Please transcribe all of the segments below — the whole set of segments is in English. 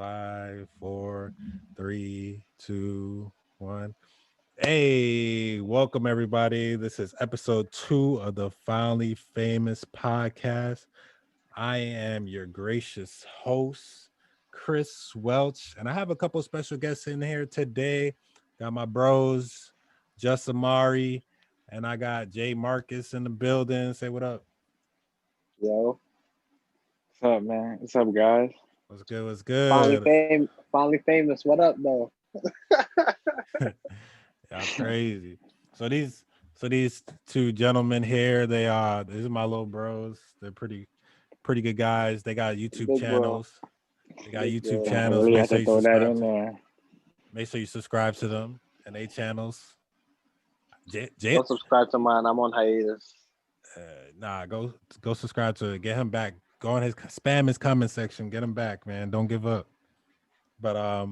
5, 4, 3, 2, 1. Hey, welcome everybody. This is episode 2 of the Finally Famous podcast. I am your gracious host, Chris Welch, and I have a couple special guests in here today. Got my bros, Just Amari, and I got Jay Marcus in the building. Say what up. Yo, what's up, man? What's up, guys? What's good? What's Finally good? finally famous. What up, though? Y'all crazy. So these two gentlemen here, these are my little bros. They're pretty good guys. They got YouTube Big bro, channels. They got big YouTube bro. I channels. really Make had sure to you throw that subscribe in to there. make sure you subscribe to them and their channels. J, Don't subscribe to mine. I'm on hiatus. nah, go subscribe to it. Get him back. Go on his spam his comment section. Get him back, man. Don't give up. But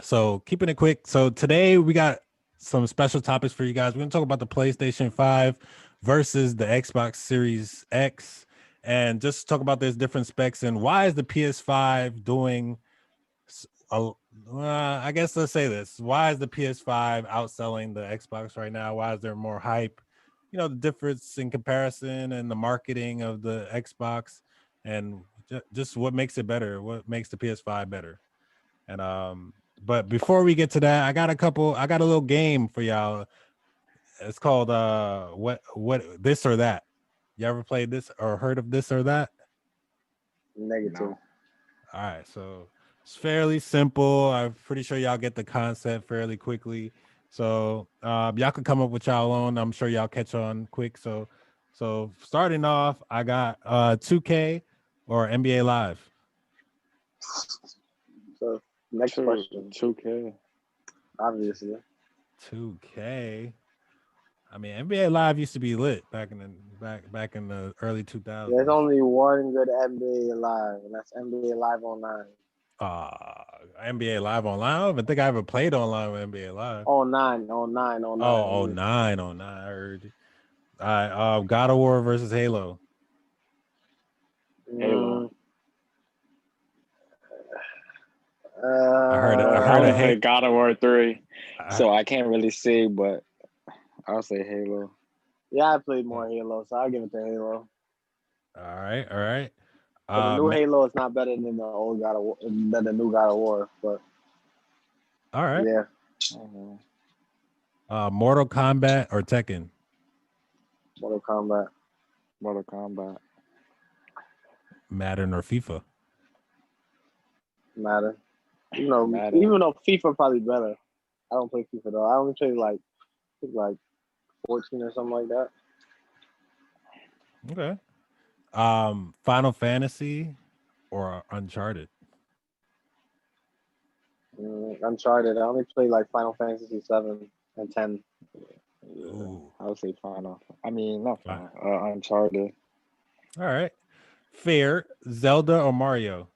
so keeping it quick. So today we got some special topics for you guys. We're gonna talk about the PlayStation 5 versus the Xbox Series X, and just talk about there's different specs and why is the PS5 doing. I guess let's say this: why is the PS5 outselling the Xbox right now? Why is there more hype? You know, the difference in comparison and the marketing of the Xbox, and just what makes it better. What makes the PS5 better? And but before we get to that, I got a little game for y'all. It's called what this or that. You ever played this or heard of this or that? Negative. No. All right, so it's fairly simple. I'm pretty sure y'all get the concept fairly quickly. So y'all can come up with y'all own. I'm sure y'all catch on quick. So starting off, I got 2K or NBA Live. So next question. 2K. Obviously, 2K. I mean, NBA Live used to be lit back in the early 2000s. there's only one good NBA Live, and that's NBA Live Online. NBA Live online. I don't even think I ever played online with NBA Live. Oh nine, oh nine, oh nine. Oh, 09. I heard you. All right, God of War versus Halo. Halo. I heard I a only hate. played God of War 3, I- so I can't really say, but I'll say Halo. Yeah, I played more Halo, so I'll give it to Halo. All right. But the new Halo is not better than the old God of War, than the new God of War. But all right. yeah, Mortal Kombat or Tekken? Mortal Kombat. Mortal Kombat. Madden or FIFA? Madden. Madden. Even though FIFA probably better. I don't play FIFA though. I only play like 14 or something like that. Okay. Final Fantasy or Uncharted? Uncharted. I only play like Final Fantasy 7 and 10. Ooh. I would say Final. I mean, not Final. Uncharted. All right. Fair. Zelda or Mario?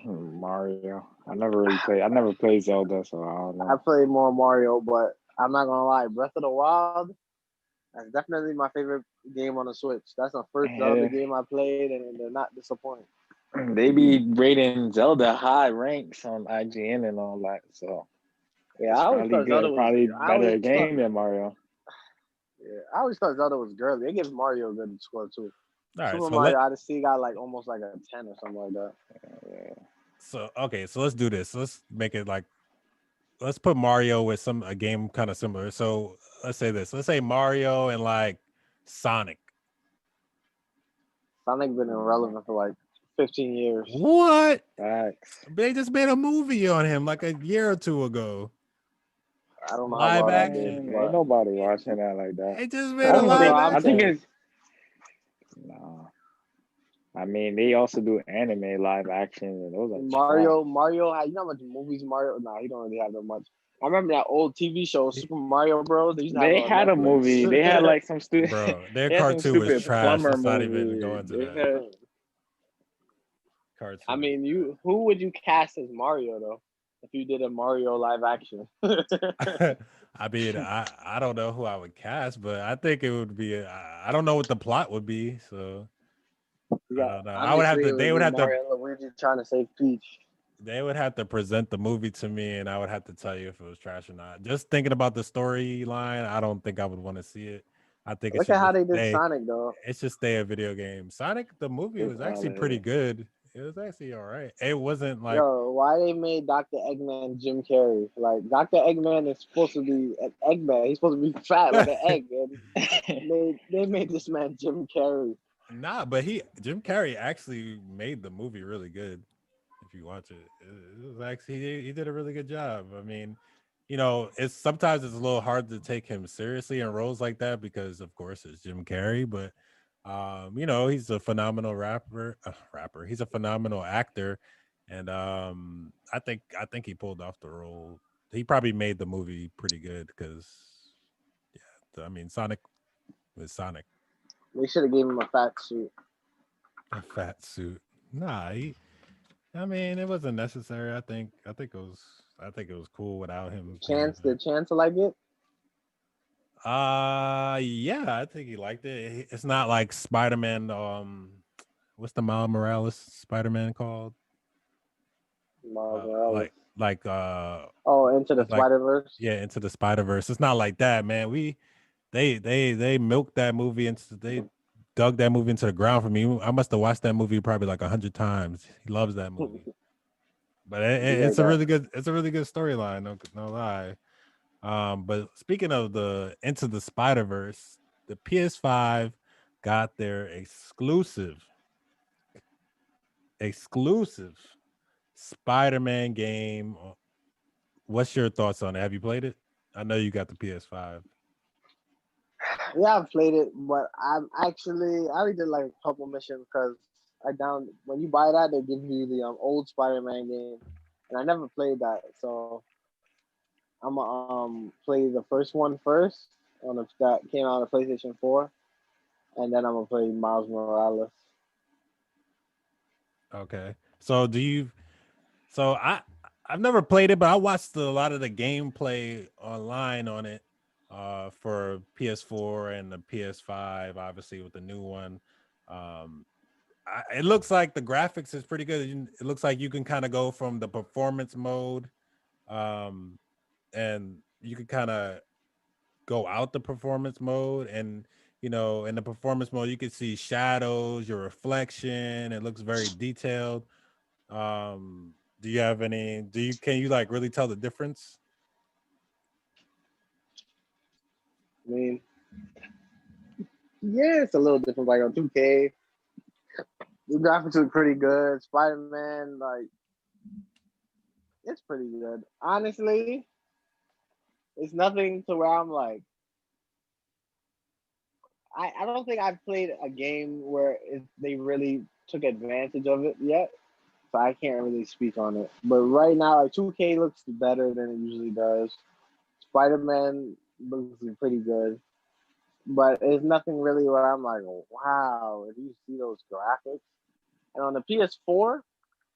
Mario. I never played Zelda, so I don't I know. play more Mario, but I'm not gonna lie. Breath of the Wild. That's definitely my favorite game on the Switch. That's the first Zelda game I played, and they're not disappointing. They be rating Zelda high ranks on IGN and all that, so Yeah, it's I always thought Zelda was probably I better always game than Mario. Yeah, I always thought Zelda was girly. It gives Mario a good score too. All right. Super So Mario Odyssey got like almost like a 10 or something like that. Yeah. So let's do this. Let's make it like let's put Mario with a game kind of similar. So let's say this. Let's say Mario and like Sonic. Sonic been irrelevant for like 15 years. What? Facts. They just made a movie on him like a year or two ago. I don't know Live how well action. that is, Ain't nobody watching that like that. They just I made a don't live think. action. I think it's no. I mean, they also do anime live action, and those are Mario, you know how much movies Mario? Nah, he don't really have that much. I remember that old TV show, Super Mario Bros. They had a movie. They had like some stupid. Bro, their they had some cartoon was stupid trash. plumber Let's not even movie. go into They that. had- Cartoon. I mean, who would you cast as Mario though? If you did a Mario live action. I mean, I don't know who I would cast, but I think it would be. I don't know what the plot would be, so I don't know. I would have to. They would have to. Luigi trying to save Peach. They would have to present the movie to me, and I would have to tell you if it was trash or not. Just thinking about the storyline, I don't think I would want to see it. I think it Look should at how just they did stay. Sonic though. It should stay a video game. Sonic the movie was actually pretty good. It was actually all right. It wasn't like Yo, why they made Dr. Eggman Jim Carrey? Like Dr. Eggman is supposed to be an Eggman. He's supposed to be fat like an egg, and they made this man Jim Carrey. nah, but Jim Carrey actually made the movie really good. If you watch it was actually he did a really good job. I mean, it's sometimes it's a little hard to take him seriously in roles like that because of course it's Jim Carrey, but he's a phenomenal rapper. He's a phenomenal actor, and I think he pulled off the role. He probably made the movie pretty good because, yeah, I mean, Sonic was Sonic. They should have gave him a fat suit. A fat suit? Nah, I mean, it wasn't necessary. I think it was cool without him. Did Chance like it? Yeah, I think he liked it. It's not like Spider-Man. What's the Miles Morales Spider-Man called? Miles Morales. Into the Spider-Verse. Yeah, Into the Spider-Verse. It's not like that, man. They milked that movie they dug that movie into the ground for me. I must have watched that movie probably like 100 times. He loves that movie. But it's a really good storyline, no lie. But speaking of the Into the Spider-Verse, the PS5 got their exclusive Spider-Man game. What's your thoughts on it? Have you played it? I know you got the PS5. Yeah, I've played it, but I already did like a couple missions because when you buy that, they give you the old Spider-Man game, and I never played that, so I'm gonna play the first one first that came out on the PlayStation 4, and then I'm gonna play Miles Morales. Okay, so I've never played it, but I watched a lot of the gameplay online on it. For PS4 and the PS5, obviously with the new one. It looks like the graphics is pretty good. It looks like you can kind of go from the performance mode, and you can kind of go out the performance mode, and in the performance mode you can see shadows, your reflection. It looks very detailed. Can you like really tell the difference? I mean, yeah, it's a little different. Like on 2K, the graphics are pretty good. Spider-Man, like, it's pretty good. Honestly, it's nothing to where I'm like, I don't think I've played a game where they really took advantage of it yet, so I can't really speak on it. But right now, like 2K looks better than it usually does. Spider-Man looks pretty good. But it's nothing really where I'm like, wow, if you see those graphics. And on the PS4,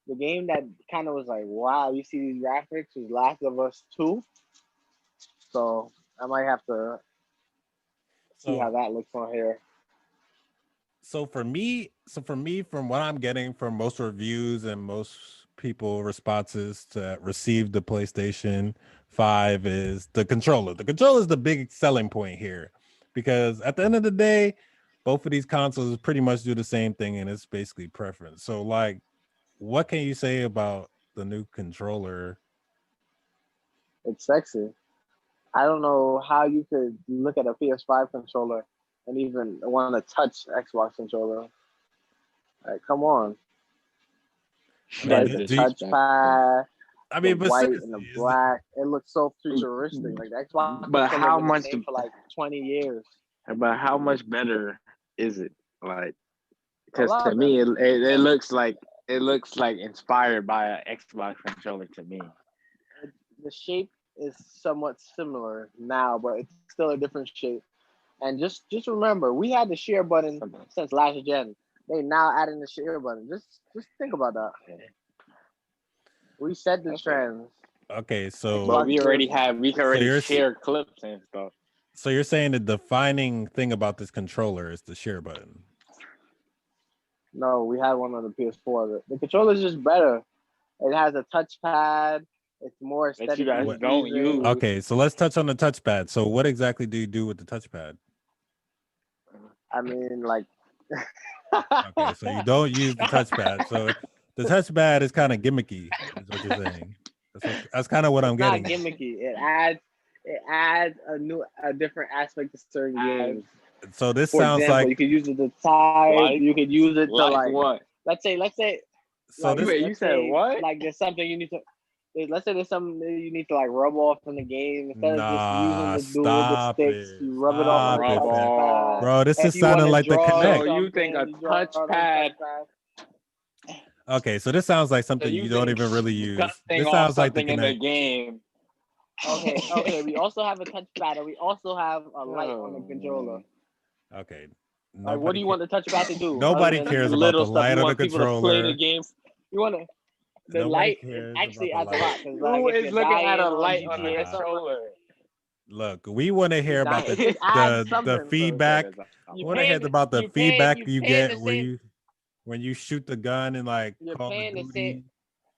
the game that kind of was like, wow, you see these graphics was Last of Us 2. So I might have to see how that looks on here. So for me, from what I'm getting from most reviews and most people responses to receive the PlayStation 5 is the controller. The controller is the big selling point here. Because at the end of the day, both of these consoles pretty much do the same thing, and it's basically preference. So, like, what can you say about the new controller? It's sexy. I don't know how you could look at a PS5 controller and even want to touch Xbox controller. Like, come on. Like the touchpad. I mean, the white and the black. It looks so futuristic. Like the Xbox. But how much for like 20 years? But how much better is it? Like, because to me, it looks like inspired by an Xbox controller to me. The shape is somewhat similar now, but it's still a different shape. And just remember, we had the share button since last gen. They now adding the share button. Just think about that. We set the trends. Okay, so but we can already share clips and stuff. So you're saying the defining thing about this controller is the share button? No, we had one on the PS4. The controller is just better. It has a touchpad. It's more That you guys aesthetically What? don't pleasing. use. Okay, so let's touch on the touchpad. So what exactly do you do with the touchpad? I mean, like, Okay, so you don't use the touchpad. So the touchpad is kind of gimmicky, is what you're saying. That's kind of what I'm it's not getting at. gimmicky. It adds a different aspect to certain games. So this For sounds example, like you could use it to type. Like, You could use it to like like, what? let's say, so like this Wait, you let's said say what? like there's something you need to. Let's say there's something that you need to like rub off in the game instead of just using nah, the dual with the stop sticks. it. You rub it off on the Stop Rub it, fam. touchpad. off. Bro, this If is you want sounding to like the draw So Connect. you think something, a you draw it on the touchpad? touchpad. Okay, so this sounds like So something you you don't think even really use. something This off sounds like the something in the Connect. game? Okay. We also have a touchpad and we also have a light on the Oh, controller. man. Okay. Like, what do Nobody you ca- want the touchpad to do other nobody than cares about little the stuff? light You on the want people to play the controller. game. You want to. The Nobody light it cares about actually the adds a light. lot because, like, Who if is you're looking at a dying on light on the GTA or Nah. something, controller? Look, we want to you're hear about dying. It just adds the something. So say feedback. that's not I You want to hear paying. about the You paying. feedback You you paying get the same. when you shoot the gun and like You're Call of paying the same. Duty.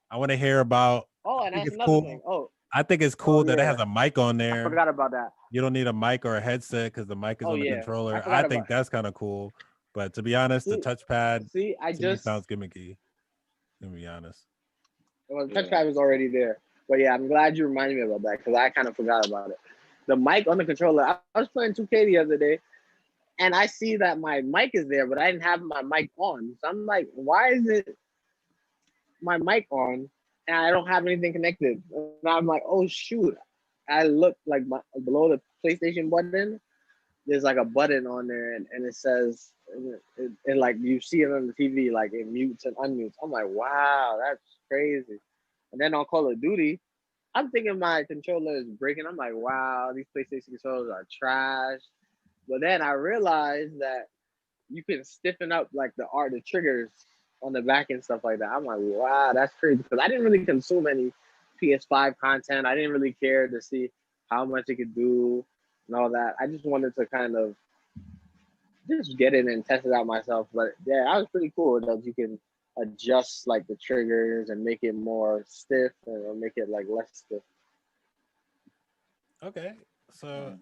I want to hear about. Oh, I and think that's it's another cool. thing. Oh, I think it's oh cool that it yeah. has a mic on I there. forgot about that. You don't need a mic or a headset because the mic is Oh on the yeah. I controller. I forgot about. think that's kind of cool. But to be honest, the See, touchpad see. I to me just. sounds gimmicky. To be honest. Well, the Yeah. touchpad was already there. But yeah, I'm glad you reminded me about that because I kind of forgot about it. The mic on the controller. I was playing 2K the other day, and I see that my mic is there, but I didn't have my mic on. So I'm like, why is it my mic on and I don't have anything connected? And I'm like, oh shoot. I look like below the PlayStation button, there's like a button on there and it says, and like you see it on the TV, like it mutes and unmutes. I'm like, wow, that's crazy. And then on Call of Duty, I'm thinking my controller is breaking. I'm like, wow, these PlayStation controllers are trash. But then I realized that you can stiffen up like the triggers on the back and stuff like that. I'm like, wow, that's crazy because I didn't really consume any PS5 content. I didn't really care to see how much it could do and all that. I just wanted to kind of just get it and test it out myself. But yeah, that was pretty cool that you can adjust like the triggers and make it more stiff or make it like less stiff. Okay. So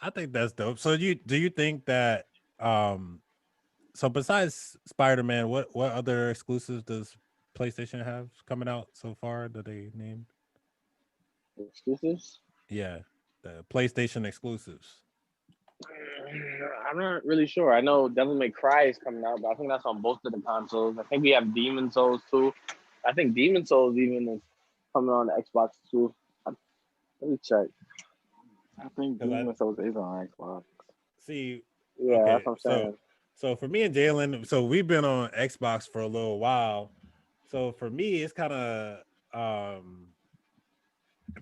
I think that's dope. So do you think that so besides Spider-Man, what other exclusives does PlayStation have coming out so far that they named? Exclusives? Yeah, the PlayStation exclusives. I'm not really sure. I know Devil May Cry is coming out, but I think that's on both of the consoles. I think we have Demon Souls too. I think Demon Souls even is coming on the Xbox too. Let me check. I think 'Cause I Demon Souls is on Xbox. see. Yeah, Okay, that's what I'm saying. so for me and Jalen, so we've been on Xbox for a little while. So for me, it's kind of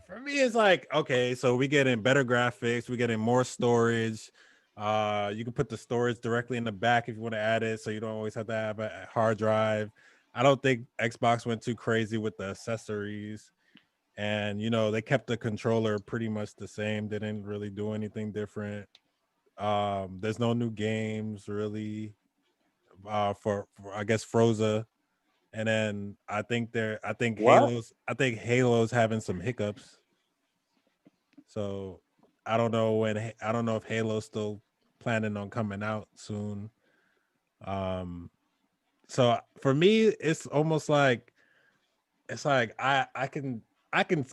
for me, it's like, okay, so we getting better graphics, we getting more storage. You can put the storage directly in the back if you want to add it, so you don't always have to have a hard drive. I don't think Xbox went too crazy with the accessories, and they kept the controller pretty much the same. They didn't really do anything different. There's no new games really for I guess Froza. And then What? I think Halo's having some hiccups. So I don't know if Halo's still planning on coming out soon. Um so for me it's almost like I can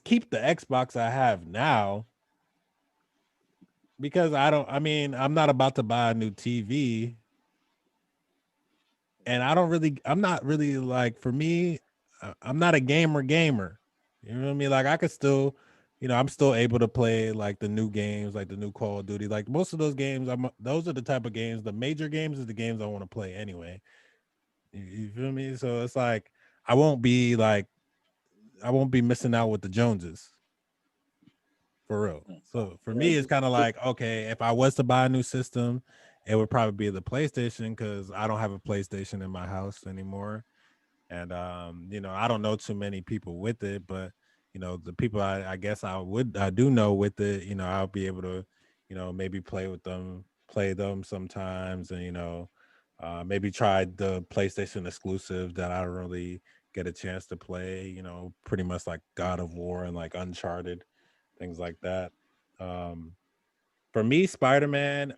keep the Xbox I have now because I'm not about to buy a new TV and I'm not really like for me I'm not a gamer. You know what I mean? Like I could still, I'm still able to play like the new games, like the new Call of Duty. Like most of those games, those are the type of games. The major games is the games I want to play anyway. You feel me? So it's like I won't be like I won't be missing out with the Joneses for real. So for Yeah, me, it's kind of like okay, if I was to buy a new system, it would probably be the PlayStation because I don't have a PlayStation in my house anymore. And I don't know too many people with it, but the people I guess I do know with it, I'll be able to maybe play them sometimes, and Maybe tried the PlayStation exclusive that I don't really get a chance to play. Pretty much like God of War and like Uncharted, things like that. Um, for me, Spider-Man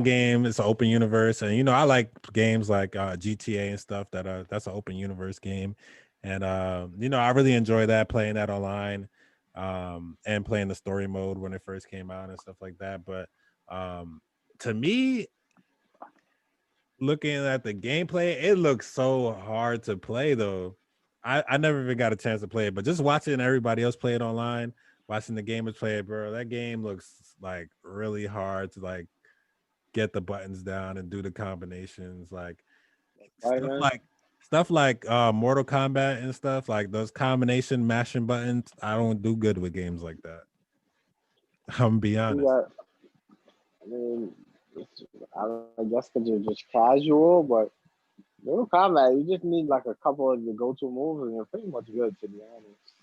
game is an open universe, and I like games like GTA and stuff that's an open universe game, and I really enjoy that, playing that online, and playing the story mode when it first came out and stuff like that. But to me, looking at the gameplay, it looks so hard to play though. I never even got a chance to play it, but just watching everybody else play it online, watching the gamers play it, bro, that game looks like really hard to like get the buttons down and do the combinations, like stuff Spider-Man. like stuff like Mortal Kombat and stuff like those combination mashing buttons. I don't do good with games like that. I'm gonna be honest. I mean, I guess because you're just casual, but Mortal Kombat, you just need like a couple of your go-to moves, and you're pretty much good, to be honest.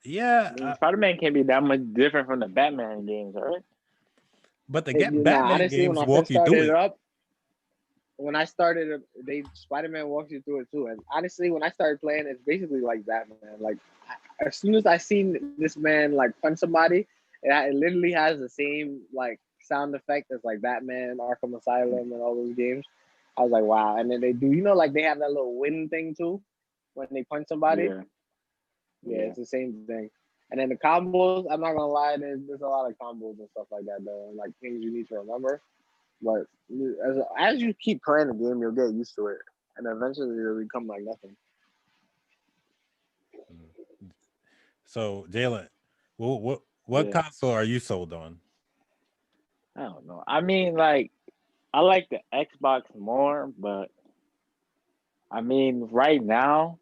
Yeah, I mean, Spider-Man can't be that much different from the Batman games, right? but the Nah, Batman honestly, when games I walk first you through started it. it up, Spider-Man walks you through it too. And honestly, when I started playing, it's basically like Batman. Like as soon as I seen this man like punch somebody, it literally has the same like sound effect as like Batman, Arkham Asylum, and all those games. I was like, wow. And then they do, like they have that little wind thing too when they punch somebody. Yeah. Yeah, it's the same thing. And then the combos, I'm not gonna lie, there's a lot of combos and stuff like that though, and like things you need to remember. But as you keep playing the game, you'll get used to it, and eventually it'll become like nothing. So Jalen, what Yeah. console are you sold on? I don't know. I mean, like, I like the Xbox more, but I mean, right now,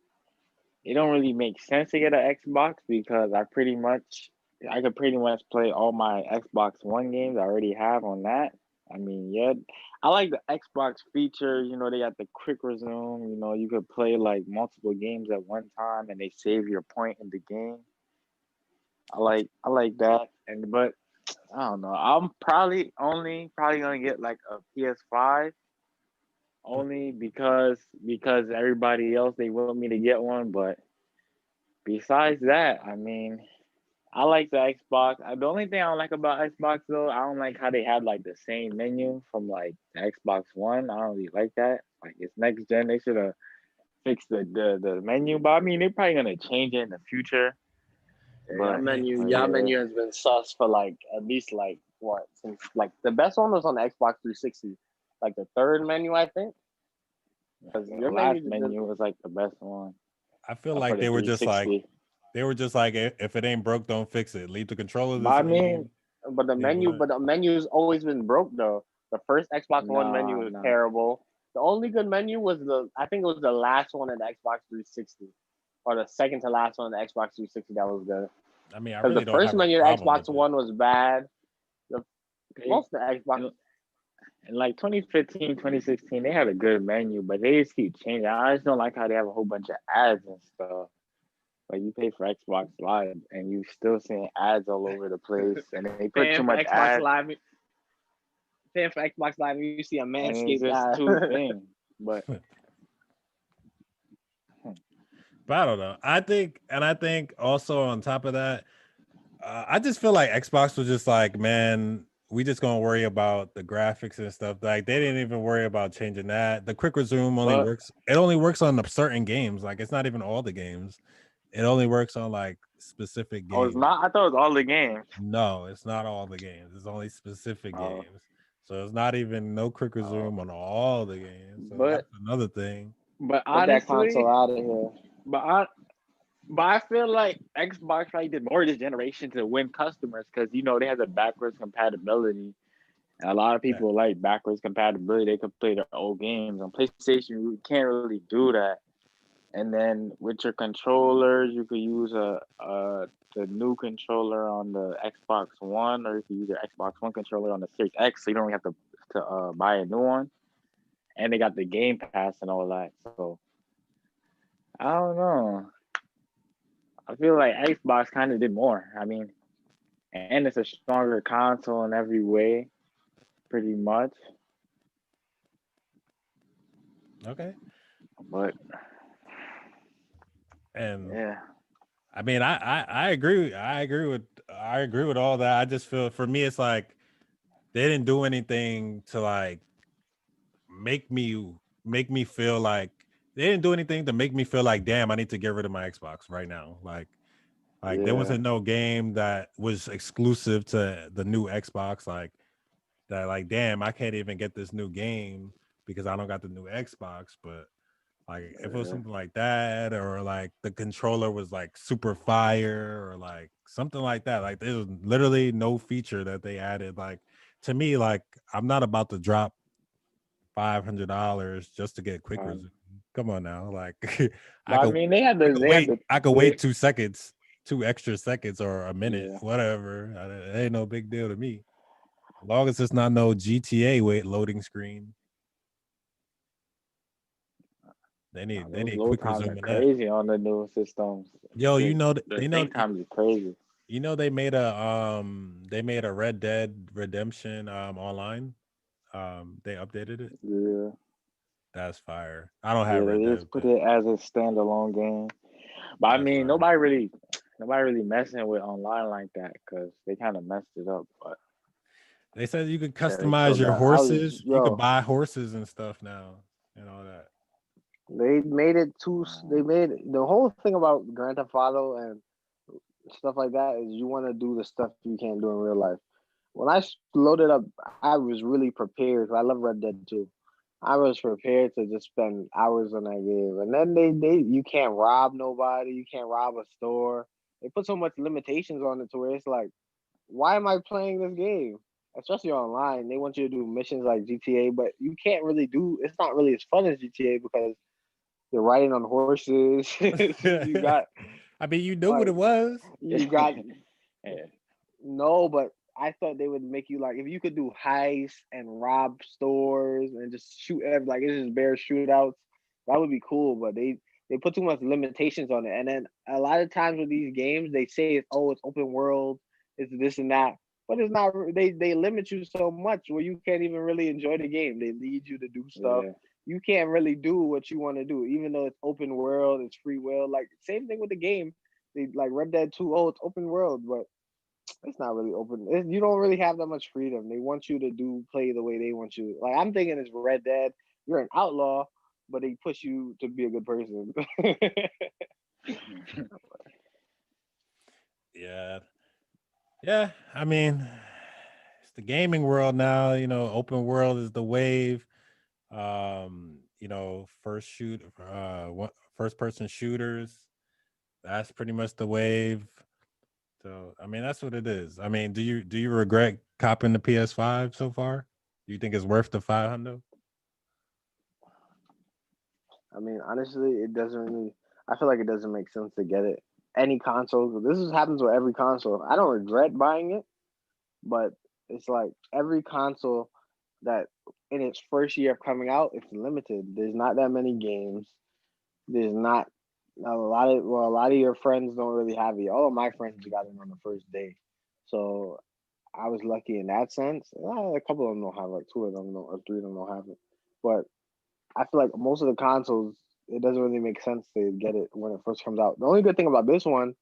it don't really make sense to get an Xbox because I could pretty much play all my Xbox One games I already have on that. I mean, yeah, I like the Xbox feature. They got the quick resume. You could play like multiple games at one time and they save your point in the game. I like that. But I don't know. I'm probably gonna get like a PS5 only because everybody else they want me to get one. But besides that, I mean, I like the Xbox. The only thing I don't like about Xbox though, I don't like how they had like the same menu from like the Xbox One. I don't really like that. Like it's next gen, they should have fixed the menu. But I mean, they're probably gonna change it in the future. Your But menu, your yeah, menu has been sus for like at least like what since like the best one was on the Xbox 360, like the third menu I think. Because the your last menu, menu was like the best one I feel for like the 360. they were just like if it ain't broke, don't fix it. Leave the controller But the I mean, same. Leave it. but the menu's always been broke though. The first Xbox One menu no, was no. terrible. The only good menu was I think it was the last one in the Xbox 360, or the second to last one in the Xbox 360 that was good. I mean, I Because the really don't first have a menu of the problem Xbox with it. One was bad. The, most of the Xbox. In like 2015, 2016, they had a good menu, but they just keep changing. I just don't like how they have a whole bunch of ads and stuff. Like you pay for Xbox Live and you still seeing ads all over the place, and they put too paying for much Xbox ads, Live, paying for Xbox Live, you see a and it's Manscaped just ad. too thin. But But I don't know. I think also on top of that, I just feel like Xbox was just like, man, we just gonna worry about the graphics and stuff. Like they didn't even worry about changing that. The quick resume only but works. It only works on the certain games. Like it's not even all the games. It only works on like specific oh, it's games. not. I thought it was all the games. No, it's not all the games. It's only specific Oh, games. So it's not even no quick oh. resume on all the games. So But that's another thing. but Get that console honestly, out of here. but I but I feel like Xbox probably did more this generation to win customers because they have the backwards compatibility. And a lot of Yeah. people like backwards compatibility. They could play their old games on PlayStation. You can't really do that. And then with your controllers, you could use the new controller on the Xbox One, or you could use your Xbox One controller on the Series X, so you don't really have to buy a new one. And they got the Game Pass and all that. So I don't know. I feel like Xbox kind of did more. I mean, and it's a stronger console in every way, pretty much. Okay. But And yeah, I mean, I agree. I agree with all that. I just feel for me, it's like they didn't do anything to like make me make me feel like they didn't do anything to make me feel like, damn, I need to get rid of my Xbox right now. Like there yeah, wasn't no game that was exclusive to the new Xbox. That, like, damn, I can't even get this new game because I don't got the new Xbox. But like if it was yeah. something like that, or like the controller was like super fire, or like something like that. Like there was literally no feature that they added. Like to me, like I'm not about to drop $500 just to get quick Um, resume. Come on now, like but I mean, they had the I could wait they 2 seconds, 2 extra seconds, or a minute, yeah. whatever. It ain't no big deal to me. As long as it's not no GTA wait loading screen, they Those need load quick times resume are in that. crazy on the new systems. Yo, The you the know think times is crazy. they made a Red Dead Redemption online. They updated it. Yeah, That's fire. I don't have yeah. Red They Dead, just put but it as a standalone game. But I that's mean, fire. nobody really messing with online like that because they kind of messed it up. But They said you could yeah, they customize killed your that. I was horses. You could Yo, buy horses and stuff now and all that. they made it too. They um, made the whole thing about Grand Theft Auto and stuff like that is you want to do the stuff you can't do in real life. When I loaded up, I was really prepared. I love Red Dead too. I was prepared to just spend hours on that game, and then they you can't rob nobody. You can't rob a store. They put so much limitations on it to where it's like, why am I playing this game? Especially online, they want you to do missions like GTA, but you can't really do. It's not really as fun as GTA because you're riding on horses. you got I mean, you knew what like it was. you got yeah, no, but I thought they would make you like if you could do heists and rob stores and just shoot like it's just bare shootouts. That would be cool, but they put too much limitations on it. And then a lot of times with these games, they say it's open world, it's this and that, but it's not. They limit you so much where you can't even really enjoy the game. They lead you to do stuff. yeah. You can't really do what you want to do, even though it's open world, it's free will. Like same thing with the game. They like Red Dead 2. Oh, it's open world, but it's not really open. You don't really have that much freedom. They want you to play the way they want you. Like I'm thinking it's Red Dead. You're an outlaw, but they push you to be a good person. Yeah, yeah. I mean, it's the gaming world now. You know, open world is the wave. You know, first person shooters. That's pretty much the wave. So I mean, that's what it is. I mean, do you regret copping the PS5 so far? Do you think it's worth the 500? I mean, honestly, it doesn't really. I feel like it doesn't make sense to get it. Any console. Happens with every console. I don't regret buying it, but it's like every console that in its first year of coming out, it's limited. There's not that many games. There's not a lot of your friends don't really have it. All of my friends got it on the first day, so I was lucky in that sense. A couple of them don't have like two of them don't, or three of them don't have it, but I feel like most of the consoles it doesn't really make sense to get it when it first comes out. The only good thing about this one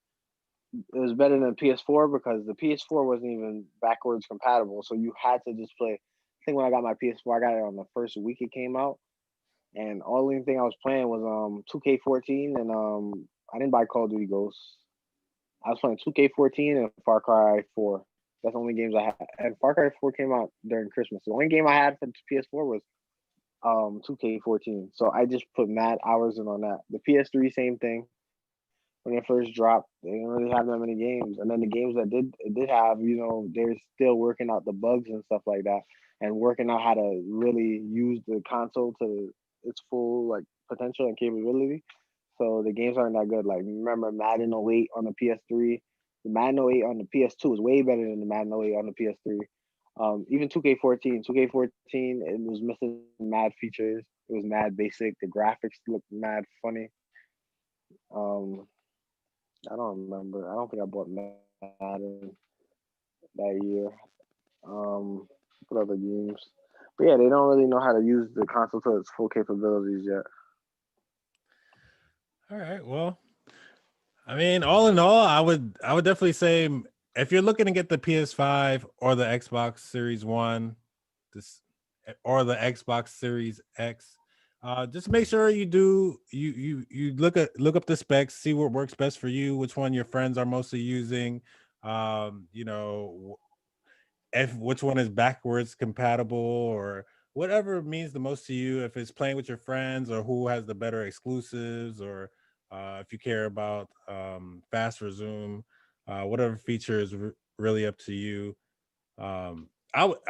it was better than PS4 because the PS4 wasn't even backwards compatible, so you had to just play. I think when I got my PS4, I got it on the first week it came out, and only thing I was playing was 2K14 and I didn't buy Call of Duty Ghosts. I was playing 2K14 and Far Cry 4. That's the only games I had. And Far Cry 4 came out during Christmas. The only game I had for PS4 was 2K14. So I just put mad hours in on that. The PS3 same thing. When it first dropped, they didn't really have that many games. And then the games that did have, they're still working out the bugs and stuff like that, and working out how to really use the console to its full like potential and capability. So the games aren't that good. Like remember Madden '08 on the PS3, the Madden '08 on the PS2 is way better than the Madden '08 on the PS3. Even 2K14, it was missing mad features. It was mad basic. The graphics looked mad funny. Um, I don't remember. I don't think I bought Madden that year. What other games? But yeah, they don't really know how to use the console to its full capabilities yet. All right. Well, I mean, all in all, I would definitely say if you're looking to get the PS5 or the Xbox Series One, this or the Xbox Series X, just make sure you look up the specs, see what works best for you, which one your friends are mostly using. You know, if which one is backwards compatible or whatever means the most to you, if it's playing with your friends or who has the better exclusives, or if you care about fast resume, whatever feature is really up to you. I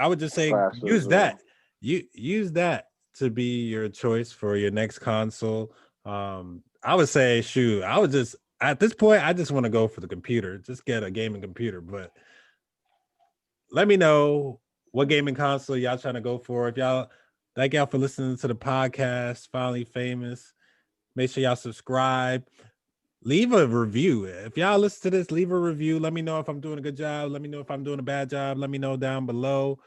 would just say Faster use Zoom. that. You use that to be your choice for your next console. I would say shoot, I would just at this point I just want to go for the computer. Just get a gaming computer, but let me know what gaming console y'all trying to go for. If y'all thank y'all for listening to the podcast, Finally Famous. Make sure y'all subscribe. Leave a review. If y'all listen to this, leave a review. Let me know if I'm doing a good job. Let me know if I'm doing a bad job. Let me know down below.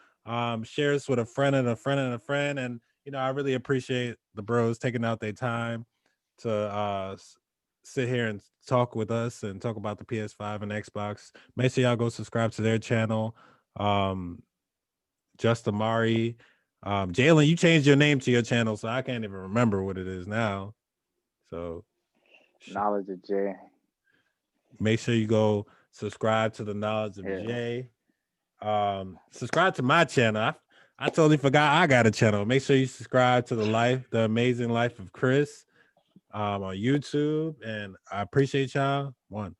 Share this with a friend and a friend and a friend. And I really appreciate the bros taking out their time to sit here and talk with us and talk about the PS5 and Xbox. Make sure y'all go subscribe to their channel. Um, Just Amari. Jalen, you changed your name to your channel, so I can't even remember what it is now. So Knowledge of Jay. make sure you go subscribe to the Knowledge of Yeah. Jay. Subscribe to my channel. I totally forgot I got a channel. Make sure you subscribe to the Amazing Life of Chris on YouTube. And I appreciate y'all. One.